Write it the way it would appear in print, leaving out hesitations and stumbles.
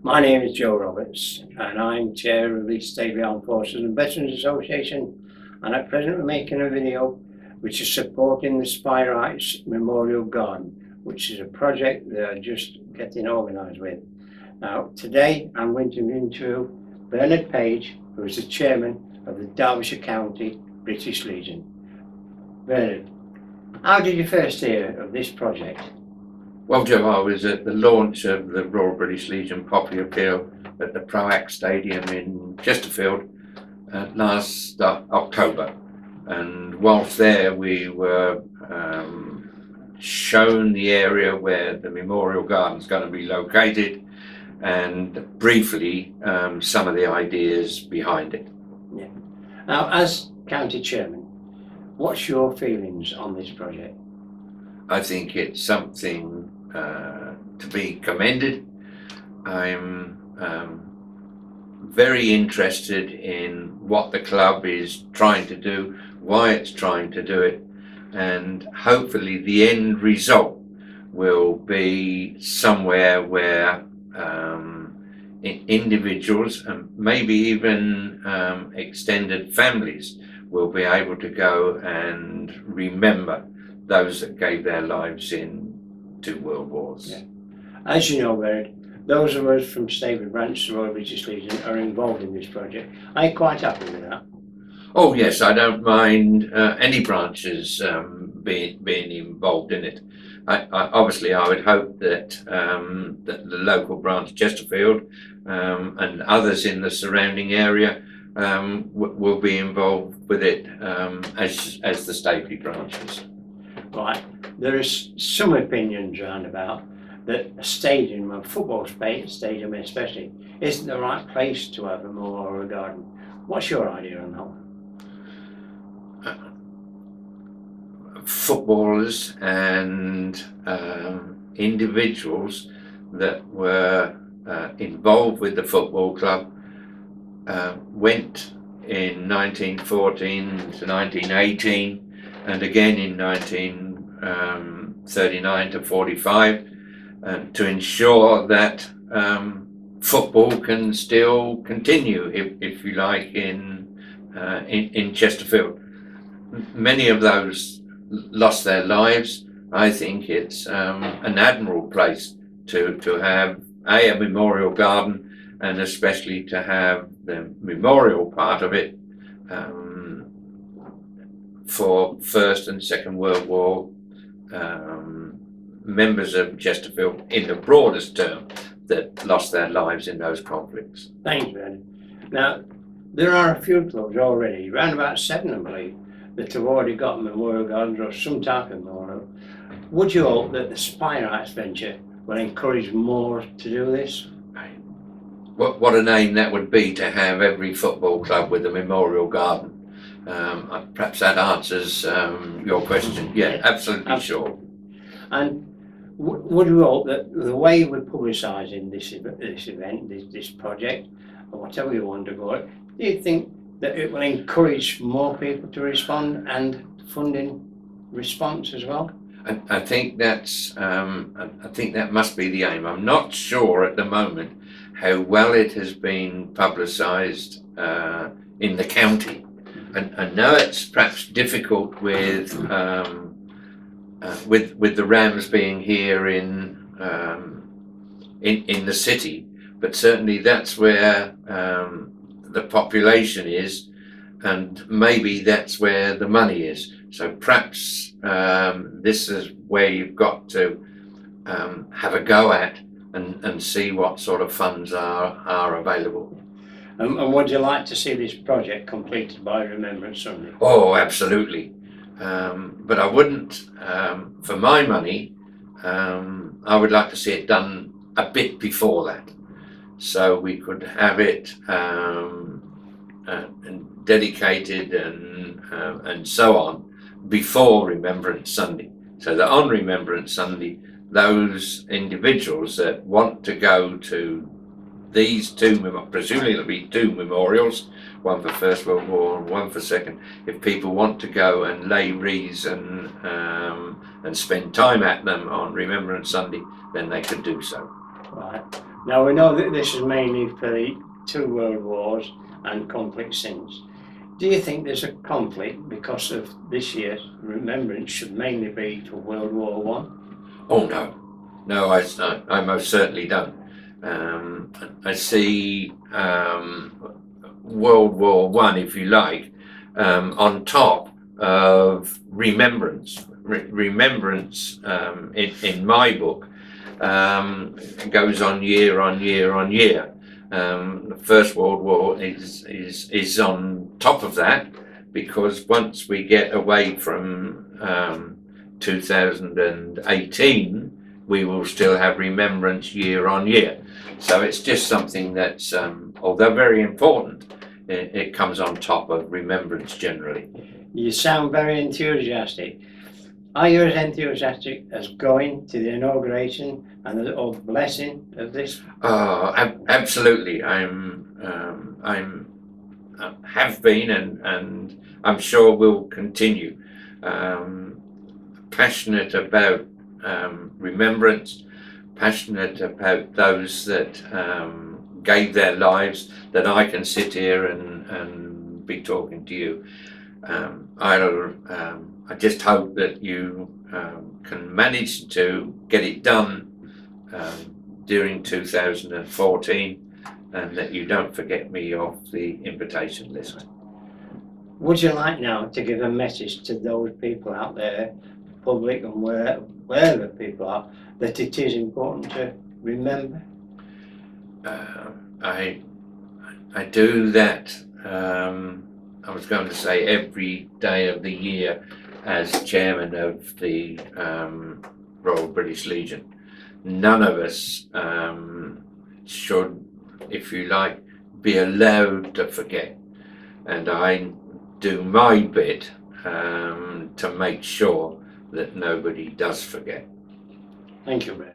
My name is Joe Roberts and I'm chair of the State Armed Forces and Veterans Association, and at present we're making a video which is supporting the Spy Rights Memorial Garden, which is a project that I'm just getting organised with. Now today I'm going to interview Bernard Page, who is the chairman of the Derbyshire County British Legion. Bernard, how did you first hear of this project? Well, Joe, I was at the launch of the Royal British Legion Poppy Appeal at the Proact Stadium in Chesterfield last October. And whilst there, we were shown the area where the Memorial Garden is going to be located, and briefly some of the ideas behind it. Yeah. Now, as county chairman, what's your feelings on this project? I think it's something to be commended. I'm very interested in what the club is trying to do, why it's trying to do it, and hopefully the end result will be somewhere where individuals and maybe even extended families will be able to go and remember those that gave their lives in 2 world wars. Yeah. As you know, Bernard, those of us from Stapley Branch, the Royal British Legion, are involved in this project. Are you quite happy with that? Oh yes, I don't mind any branches being involved in it. Obviously I would hope that, that the local branch Chesterfield and others in the surrounding area will be involved with it as the Stapley branches. Right, there is some opinions around about that a stadium, a football stadium especially, isn't the right place to have a memorial garden. What's your idea on that? Footballers and individuals that were involved with the football club went in 1914 to 1918 and again in 1939 to 45 to ensure that football can still continue, if you like, in Chesterfield. Many of those lost their lives. I think it's an admirable place to have a memorial garden, and especially to have the memorial part of it for First and Second World War members of Chesterfield in the broadest term that lost their lives in those conflicts. Thanks, Bernard. Now, there are a few clubs already, around about 7 I believe, that have already got memorial gardens or some type of memorial. Would you hope that the Spy Rights venture will encourage more to do this? What a name that would be, to have every football club with a memorial garden. Perhaps that answers your question. Yeah, absolutely sure. And would you hope that the way we're publicising this event, this project, or whatever you want to call it, do you think that it will encourage more people to respond and funding response as well? I think that's I think that must be the aim. I'm not sure at the moment how well it has been publicised in the county. And I know it's perhaps difficult with the Rams being here in the city, but certainly that's where the population is, and maybe that's where the money is. So perhaps this is where you've got to have a go at and see what sort of funds are available. And would you like to see this project completed by Remembrance Sunday? Oh, absolutely. But I wouldn't, for my money, I would like to see it done a bit before that, so we could have it dedicated and so on before Remembrance Sunday, so that on Remembrance Sunday those individuals that want to go to these two, presumably there'll be two memorials, one for First World War and one for Second. If people want to go and lay wreaths and spend time at them on Remembrance Sunday, then they could do so. Right. Now we know that this is mainly for the two world wars and conflict since. Do you think there's a conflict because of this year's remembrance should mainly be for World War One? Oh no, I most certainly don't. I see World War One, if you like, on top of remembrance. Remembrance, in my book, goes on year on year on year. The First World War is on top of that, because once we get away from 2018, we will still have remembrance year on year. So it's just something that's, although very important, it comes on top of remembrance generally. You sound very enthusiastic. Are you as enthusiastic as going to the inauguration and the blessing of this? Absolutely. Have been and I'm sure will continue. Passionate about remembrance, passionate about those that gave their lives, that I can sit here and be talking to you. I just hope that you can manage to get it done during 2014, and that you don't forget me off the invitation list. Would you like now to give a message to those people out there, public and wherever people are, that it is important to remember? I do that, I was going to say every day of the year, as chairman of the Royal British Legion. None of us should, if you like, be allowed to forget, and I do my bit to make sure that nobody does forget. Thank you, Ray.